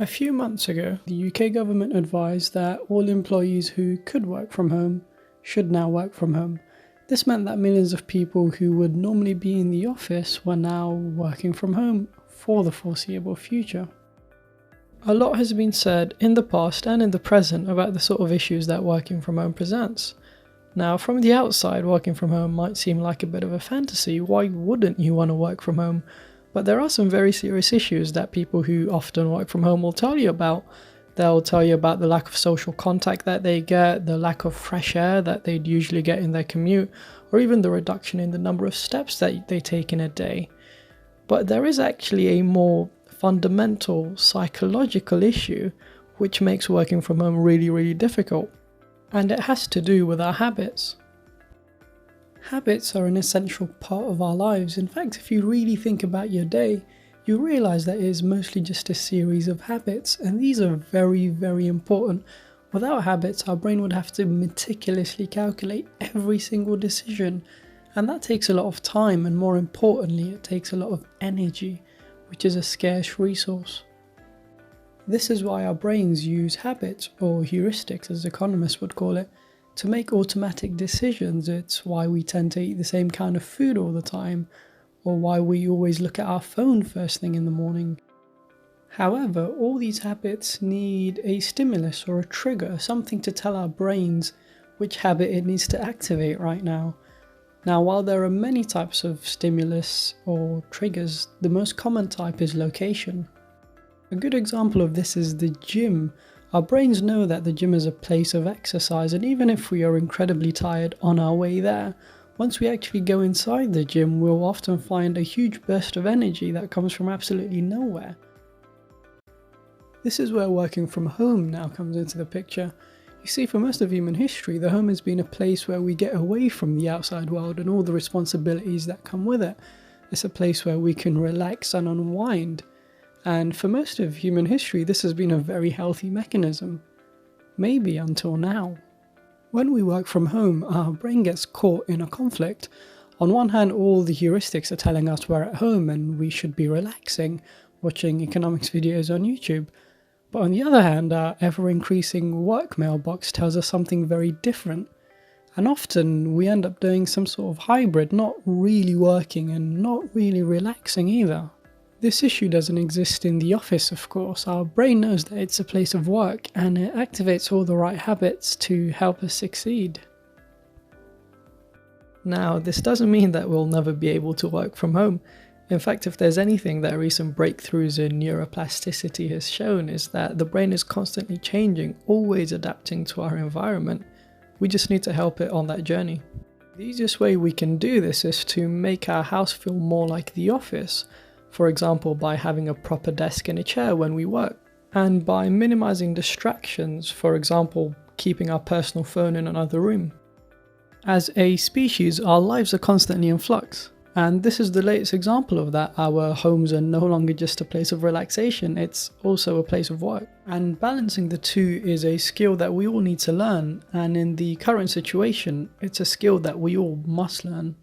A few months ago, the UK government advised that all employees who could work from home should now work from home. This meant that millions of people who would normally be in the office were now working from home for the foreseeable future. A lot has been said in the past and in the present about the sort of issues that working from home presents. Now, from the outside, working from home might seem like a bit of a fantasy. Why wouldn't you want to work from home? But there are some very serious issues that people who often work from home will tell you about. They'll tell you about the lack of social contact that they get, the lack of fresh air that they'd usually get in their commute, or even the reduction in the number of steps that they take in a day. But there is actually a more fundamental psychological issue which makes working from home really difficult, and it has to do with our habits. Habits are an essential part of our lives. In fact, if you really think about your day, you realize that it is mostly just a series of habits, and these are very important. Without habits, our brain would have to meticulously calculate every single decision, and that takes a lot of time, and more importantly, it takes a lot of energy, which is a scarce resource. This is why our brains use habits, or heuristics as economists would call it, to make automatic decisions. It's why we tend to eat the same kind of food all the time, or why we always look at our phone first thing in the morning. However, all these habits need a stimulus or a trigger, something to tell our brains which habit it needs to activate right now. Now, while there are many types of stimulus or triggers, the most common type is location. A good example of this is the gym. Our brains know that the gym is a place of exercise, and even if we are incredibly tired on our way there, once we actually go inside the gym, we'll often find a huge burst of energy that comes from absolutely nowhere. This is where working from home now comes into the picture. You see, for most of human history, the home has been a place where we get away from the outside world and all the responsibilities that come with it. It's a place where we can relax and unwind. And for most of human history, this has been a very healthy mechanism. Maybe until now. When we work from home, our brain gets caught in a conflict. On one hand, all the heuristics are telling us we're at home and we should be relaxing, watching economics videos on YouTube. But on the other hand, our ever-increasing work mailbox tells us something very different. And often we end up doing some sort of hybrid, not really working and not really relaxing either. This issue doesn't exist in the office, of course. Our brain knows that it's a place of work, and it activates all the right habits to help us succeed. Now, this doesn't mean that we'll never be able to work from home. In fact, if there's anything that recent breakthroughs in neuroplasticity has shown, is that the brain is constantly changing, always adapting to our environment. We just need to help it on that journey. The easiest way we can do this is to make our house feel more like the office. For example, by having a proper desk and a chair when we work, and by minimizing distractions, for example, keeping our personal phone in another room. As a species, our lives are constantly in flux, and this is the latest example of that. Our homes are no longer just a place of relaxation, it's also a place of work. And balancing the two is a skill that we all need to learn, and in the current situation, it's a skill that we all must learn.